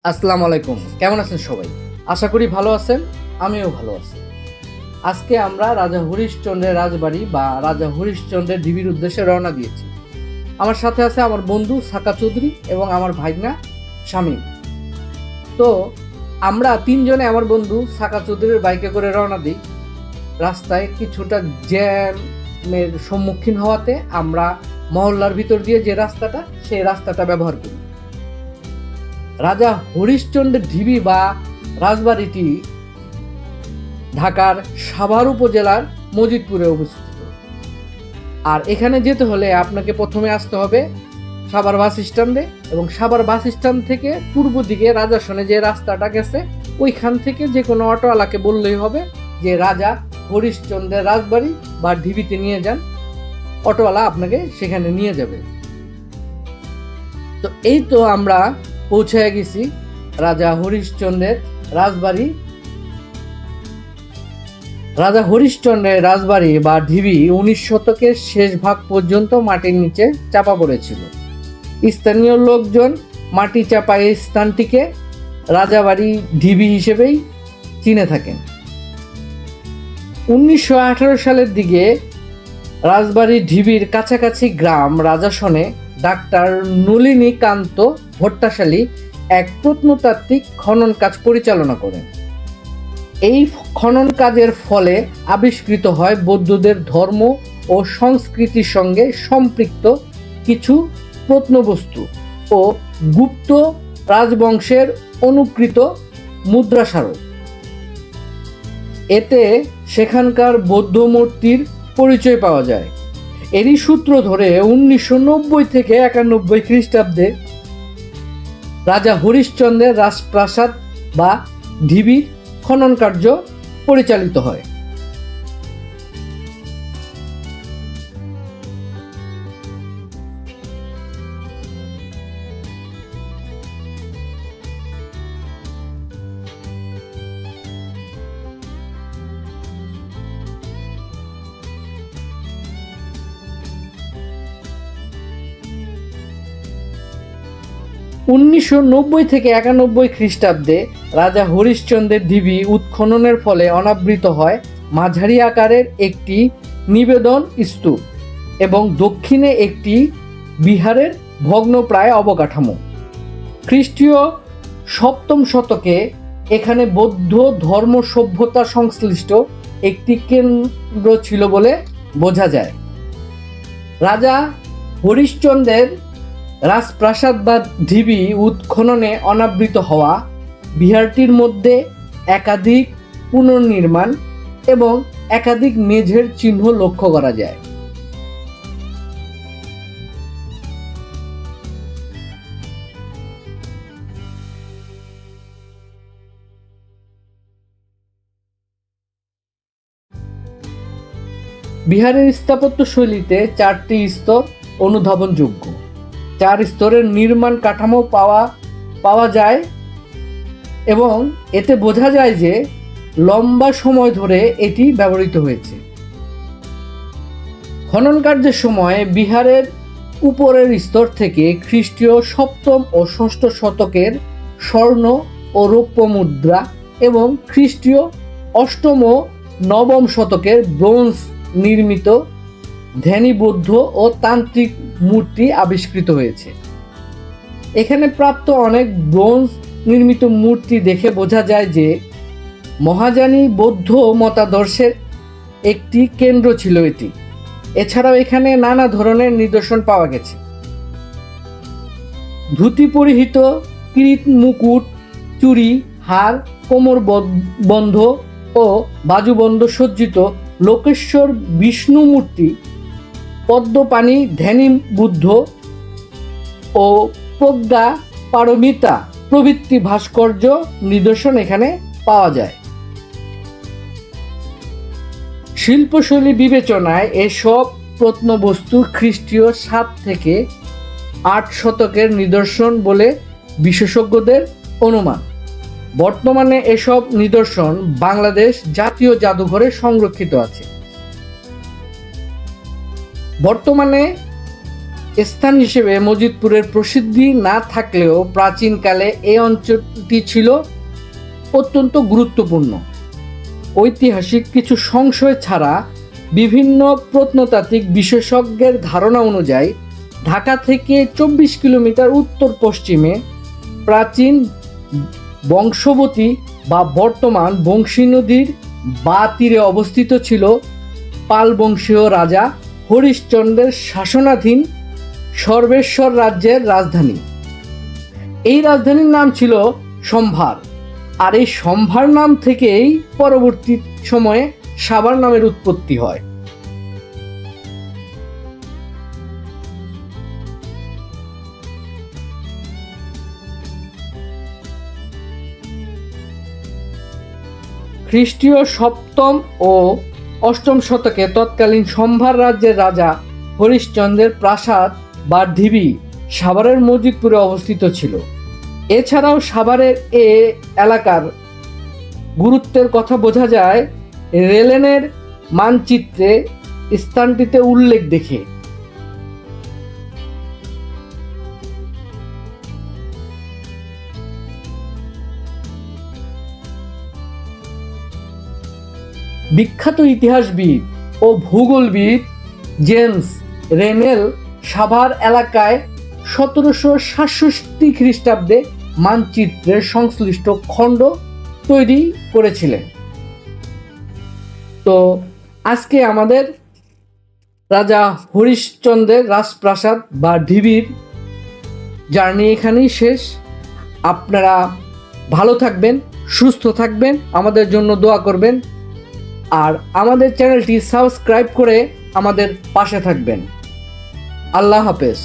আসসালামু আলাইকুম। কেমন আছেন সবাই? আশা করি ভালো আছেন। আমিও ভালো আছি। আজকে আমরা রাজা হরিশচন্দ্রের রাজবাড়ি বা রাজা হরিশচন্দ্রের ঢিবির উদ্দেশ্যে রওনা দিয়েছি। আমার সাথে আছে আমার বন্ধু সাকা চৌধুরী এবং আমার ভাইগনা শামীম। তো আমরা তিনজনে আমার বন্ধু সাকা চৌধুরীর বাইকে করে রওনা দিই। রাস্তায় কিছুটা জ্যামের সম্মুখীন হওয়াতে আমরা মহল্লার ভিতর দিয়ে যে রাস্তাটা, সেই রাস্তাটা ব্যবহার করি। রাজা হরিশচন্দ্রের ঢিবি বা রাজবাড়িটি ঢাকার সাভার উপজেলার মজিদপুরে অবস্থিত। আর এখানে যেতে হলে আপনাকে প্রথমে আসতে হবে সাভার বাস স্ট্যান্ডে, এবং সাভার বাস স্ট্যান্ড থেকে পূর্ব দিকে রাজাসনে যে রাস্তাটা গেছে ওইখান থেকে যে কোনো অটোওয়ালাকে বললেই হবে যে রাজা হরিশচন্দ্রের রাজবাড়ি বা ঢিবিতে নিয়ে যান। অটোওয়ালা আপনাকে সেখানে নিয়ে যাবে। তো এই তো আমরা পৌঁছে গেছি রাজা হরিশচন্দ্রের রাজবাড়ি। রাজা হরিশচন্দ্রের রাজবাড়ি বা ঢিবি 19 শতকের শেষ ভাগ পর্যন্ত মাটির নিচে চাপা পড়েছিল। স্থানীয় লোকজন মাটি চাপা এই স্থানটিকে রাজাবাড়ি ঢিবি হিসেবেই চিনে থাকেন। 1918 সালের দিকে রাজবাড়ি ঢিবির কাছাকাছি গ্রাম রাজাসনে ডাক্তার নলিনীকান্ত ভট্টাশালী এক প্রত্নতাত্ত্বিক খনন কাজ পরিচালনা করেন। এই খনন কাজের ফলে আবিষ্কৃত হয় বৌদ্ধদের ধর্ম ও সংস্কৃতির সঙ্গে সম্পৃক্ত কিছু প্রত্নবস্তু ও গুপ্ত রাজবংশের অনুকৃত মুদ্রাস্মারক। এতে সেখানকার বৌদ্ধ মূর্তির পরিচয় পাওয়া যায়। এরই সূত্র ধরে 1990 থেকে 91 খ্রিস্টাব্দে রাজা হরিশচন্দ্রের রাজপ্রাসাদ বা ঢিবির খনন কার্য পরিচালিত হয়। 1990 থেকে 91 খ্রিস্টাব্দে রাজা হরিশচন্দ্রের ঢিবি উৎখননের ফলে অনাবৃত হয় মাঝারি আকারের একটি নিবেদন স্তূপ এবং দক্ষিণে একটি বিহারের ভগ্নপ্রায় অবকাঠামো। খ্রিস্টীয় 7ম শতকে এখানে বৌদ্ধ ধর্ম সভ্যতা সংশ্লিষ্ট একটি কেন্দ্র ছিল বলে বোঝা যায়। রাজা হরিশচন্দ্রের রাজপ্রাসাদ বা ঢিবি উৎখননে অনাবৃত হওয়া বিহারটির মধ্যে একাধিক পুনর্নির্মাণ এবং একাধিক মেঝের চিহ্ন লক্ষ্য করা যায়। বিহারের স্থাপত্য শৈলীতে 4টি স্তর অনুধাবনযোগ্য। 4 স্তরের নির্মাণ কাঠামো পাওয়া যায় এবং এতে বোঝা যায় যে লম্বা সময় ধরে এটি ব্যবহৃত হয়েছে। খনন কার্যের সময় বিহারের উপরের স্তর থেকে খ্রিস্টীয় 7ম ও 6ষ্ঠ শতকের স্বর্ণ ও রৌপ্য মুদ্রা এবং খ্রিস্টীয় 8ম ও 9ম শতকের ব্রোঞ্জ নির্মিত ধ্যানী বৌদ্ধ ও তান্ত্রিক মূর্তি আবিষ্কৃত হয়েছে। এখানে প্রাপ্ত অনেক ব্রোঞ্জ নির্মিত মূর্তি দেখে বোঝা যায় যে মহাযানী বৌদ্ধ মতাদর্শের একটি কেন্দ্র ছিল এটি। এছাড়াও এখানে নানা ধরনের নিদর্শন পাওয়া গেছে। ধুতি পরিহিত, কিরীট, মুকুট, চুড়ি, হার, কোমর বন্ধ ও বাজুবন্ধ সজ্জিত লোকেশ্বর বিষ্ণু মূর্তি, পদ্মপাণি ধ্যানী বুদ্ধ ও প্রজ্ঞা পারমিতা প্রভৃতি ভাস্কর্য নিদর্শন এখানে পাওয়া যায়। শিল্পশৈলী বিবেচনায় এসব প্রত্নবস্তু খ্রিস্টীয় 7 থেকে 8 শতকের নিদর্শন বলে বিশেষজ্ঞদের অনুমান। বর্তমানে এসব নিদর্শন বাংলাদেশ জাতীয় জাদুঘরে সংরক্ষিত আছে। বর্তমানে স্থান হিসেবে মজিদপুরের প্রসিদ্ধি না থাকলেও প্রাচীনকালে এই অঞ্চলটি ছিল অত্যন্ত গুরুত্বপূর্ণ। ঐতিহাসিক কিছু সংশয় ছাড়া বিভিন্ন প্রত্নতাত্ত্বিক বিশেষজ্ঞের ধারণা অনুযায়ী ঢাকা থেকে 24 কিলোমিটার উত্তর পশ্চিমে প্রাচীন বংশবতী বা বর্তমান বংশী নদীর বা তীরে অবস্থিত ছিল পাল বংশীয় রাজা হরিশ্চন্দ্রের শাসনাধীন সর্বেশ্বর রাজ্যের রাজধানী। এই রাজধানীর নাম ছিল সম্ভার, আর এই সম্ভার নাম থেকেই পরবর্তী সময়ে সাভার নামের উৎপত্তি হয়। খ্রিস্টীয় সপ্তম ও অষ্টম শতকে তৎকালীন সম্ভার রাজ্যের রাজা হরিশ্চন্দ্রের প্রাসাদ বা ঢিবি সাভারের মজিদপুরে অবস্থিত ছিল। এছাড়াও সাভারের এ এলাকার গুরুত্বের কথা বোঝা যায় রেলেনের মানচিত্রে স্থানটিতে উল্লেখ দেখে। বিখ্যাত ইতিহাসবিদ ও ভূগোলবিদ জেমস রেনেল সাভার এলাকায় 1767 খ্রিস্টাব্দে মানচিত্রের সংশ্লিষ্ট খণ্ড তৈরি করেছিলেন। তো আজকে আমাদের রাজা হরিশ্চন্দ্রের রাজপ্রাসাদ বা ঢিবির জার্নি এখানেই শেষ। আপনারা ভালো থাকবেন, সুস্থ থাকবেন, আমাদের জন্য দোয়া করবেন, আর আমাদের চ্যানেলটি সাবস্ক্রাইব করে আমাদের পাশে থাকবেন। আল্লাহ হাফেজ।